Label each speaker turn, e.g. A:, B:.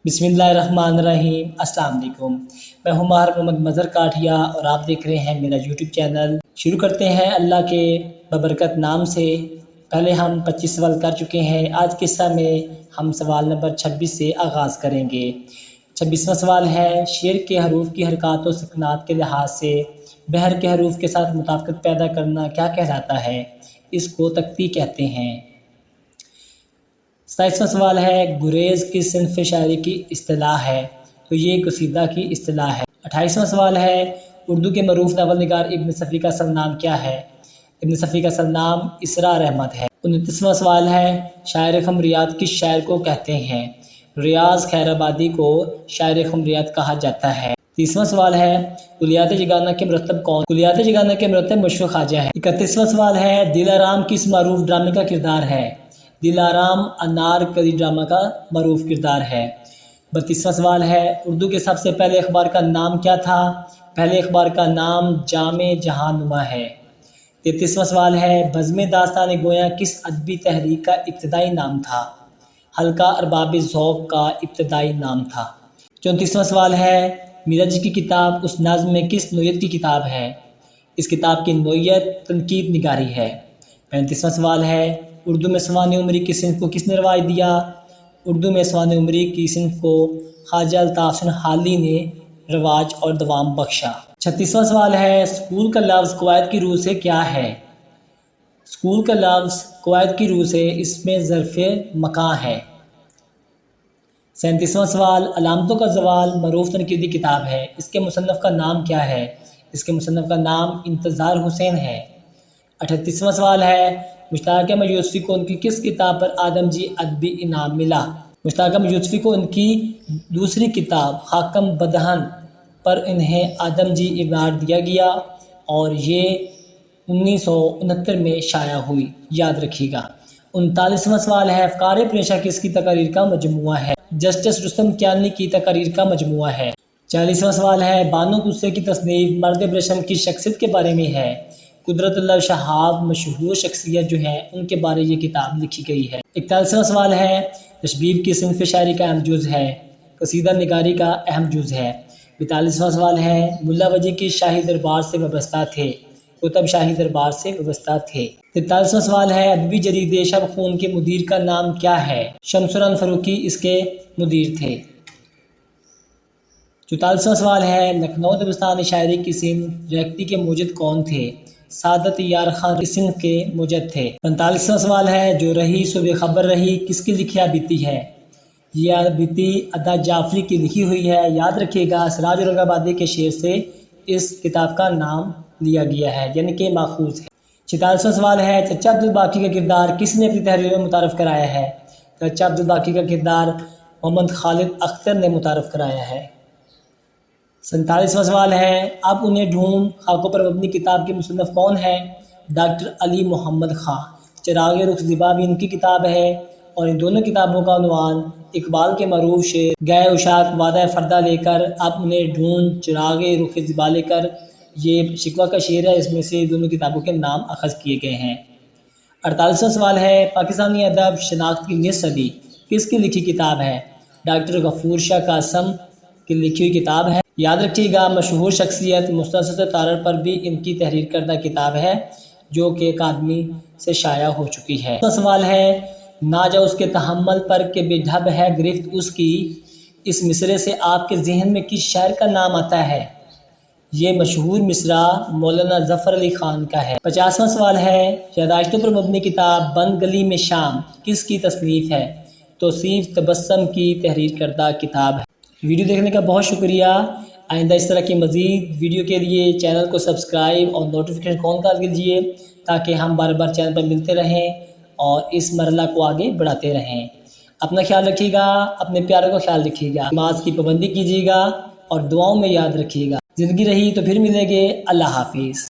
A: بسم اللہ الرحمن الرحیم۔ السلام علیکم، میں ہوں ماہر محمد مظہر کاٹھیا اور آپ دیکھ رہے ہیں میرا یوٹیوب چینل۔ شروع کرتے ہیں اللہ کے ببرکت نام سے۔ پہلے ہم 25 سوال کر چکے ہیں، آج کے حصہ میں ہم سوال نمبر 26 سے آغاز کریں گے۔ 26واں سوال ہے، شعر کے حروف کی حرکات و سکنات کے لحاظ سے بحر کے حروف کے ساتھ مطابقت پیدا کرنا کیا کہلاتا ہے؟ اس کو تختی کہتے ہیں۔ 27واں سوال ہے، گریز کس صنف شاعری کی اصطلاح ہے؟ تو یہ قصیدہ کی اصطلاح ہے۔ 28واں سوال ہے، اردو کے معروف ناول نگار ابن صفی کا اصل نام کیا ہے؟ ابن صفی کا اصل نام اسرار احمد ہے۔ 29واں سوال ہے، شاعر خمریات کس شاعر کو کہتے ہیں؟ ریاض خیر آبادی کو شاعر خمریات کہا جاتا ہے۔ 30واں سوال ہے، کلیات جگانہ کے مرتب کون؟ کلیات جگانہ کے مرتب مشفق خواجہ ہے۔ 31واں سوال ہے، دل آرام کس معروف ڈرامے کا کردار ہے؟ دل آرام انارکلی ڈرامہ کا معروف کردار ہے۔ 32واں سوال ہے، اردو کے سب سے پہلے اخبار کا نام کیا تھا؟ پہلے اخبار کا نام جامع جہاں نما ہے۔ 33واں سوال ہے، بزم داستان گویاں کس ادبی تحریک کا ابتدائی نام تھا؟ حلقہ ارباب ذوق کا ابتدائی نام تھا۔ 34واں سوال ہے، میرج کی کتاب اس نظم میں کس نوعیت کی کتاب ہے؟ اس کتاب کی نوعیت تنقید نگاری ہے۔ 35واں سوال ہے، اردو میں سوانح عمری کی صنف کو کس نے رواج دیا؟ اردو میں سوانح عمری کی صنف کو خواجہ الطاف حسین حالی نے رواج اور دوام بخشا۔ 36واں سوال ہے، سکول کا لفظ قواعد کی روح سے کیا ہے؟ سکول کا لفظ قواعد کی روح سے اس میں ظرف مکان ہے۔ 37واں سوال، علامتوں کا زوال معروف تنقیدی کتاب ہے، اس کے مصنف کا نام کیا ہے؟ اس کے مصنف کا نام انتظار حسین ہے۔ 38واں سوال ہے، مشتاق احمد یوسفی کو ان کی کس کتاب پر آدم جی ادبی انعام ملا؟ مشتاق احمد یوسفی کو ان کی دوسری کتاب خاکم بدہن پر انہیں آدم جی ایوارڈ دیا گیا اور یہ 1969 میں شائع ہوئی، یاد رکھیے گا۔ 39واں سوال ہے، افکار پریشہ کس کی تقاریر کا مجموعہ ہے؟ جسٹس رستم کیانی کی تقاریر کا مجموعہ ہے۔ 40واں سوال ہے، بانو قدسیہ کی تصنیف مرد برشم کی شخصیت کے بارے میں ہے؟ قدرت اللہ شہاب مشہور شخصیت جو ہیں ان کے بارے یہ کتاب لکھی گئی ہے۔ 41واں سوال ہے، تشبیب کی صنف شاعری کا اہم جز ہے؟ قصیدہ نگاری کا اہم جز ہے۔ 42واں سوال ہے، ملا وجی کی شاہی دربار سے وابستہ تھے؟ کتب شاہی دربار سے وابستہ تھے۔ 43واں سوال ہے، ادبی جریدے شب خون کے مدیر کا نام کیا ہے؟ شمس الرحمن فاروقی اس کے مدیر تھے۔ 44واں سوال ہے، لکھنؤ دبستان شاعری کی صنف ریختگی کے موجد کون تھے؟ سعادت یار خان اس صنف کے موجد تھے۔ 45واں سوال ہے، جو رہی سو بے خبر رہی کس کی لکھی بیتی ہے؟ یہ بیتی ادا جعفری کی لکھی ہوئی ہے، یاد رکھیے گا۔ سراج اورنگ آبادی کے شعر سے اس کتاب کا نام لیا گیا ہے، یعنی کہ ماخوذ ہے۔ 46واں سوال ہے، چچا عبدالباقی کا کردار کس نے اپنی تحریر میں متعارف کرایا ہے؟ چچا عبدالباقی کا کردار محمد خالد اختر نے متعارف کرایا ہے۔ 47واں سوال ہے، اب انہیں ڈھونڈ خاکوں پر مبنی کتاب کے مصنف کون ہے؟ ڈاکٹر علی محمد خاں۔ چراغ رخ زیبا بھی ان کی کتاب ہے اور ان دونوں کتابوں کا عنوان اقبال کے معروف شعر گئے اشاک وعدہ فردہ لے کر، اب انہیں ڈھونڈ چراغ رخ زیبا لے کر، یہ شکوہ کا شعر ہے، اس میں سے دونوں کتابوں کے نام اخذ کیے گئے ہیں۔ 48واں سوال ہے، پاکستانی ادب شناخت کی نصف صدی کس کی لکھی کتاب ہے؟ ڈاکٹر غفور شاہ قاسم کی لکھی ہوئی کتاب ہے، یاد رکھیے گا۔ مشہور شخصیت مستنصر تارڑ پر بھی ان کی تحریر کردہ کتاب ہے جو کہ اکادمی سے شائع ہو چکی ہے۔ سوال ہے، نہ جا اس کے تحمل پر کہ بے ڈھب ہے گرفت اس کی، اس مصرے سے آپ کے ذہن میں کس شاعر کا نام آتا ہے؟ یہ مشہور مصرع مولانا ظفر علی خان کا ہے۔ 50واں سوال ہے، یادداشتوں پر مبنی کتاب بند گلی میں شام کس کی تصنیف ہے؟ توصیف تبسم کی تحریر کردہ کتاب ہے۔ ویڈیو دیکھنے کا بہت شکریہ۔ آئندہ اس طرح کی مزید ویڈیو کے لیے چینل کو سبسکرائب اور نوٹیفیکیشن آن کر دیجیے تاکہ ہم بار بار چینل پر ملتے رہیں اور اس مرحلہ کو آگے بڑھاتے رہیں۔ اپنا خیال رکھیے گا، اپنے پیاروں کا خیال رکھیے گا، نماز کی پابندی کیجیے گا اور دعاؤں میں یاد رکھیے گا۔ زندگی رہی تو پھر ملیں گے۔ اللہ حافظ۔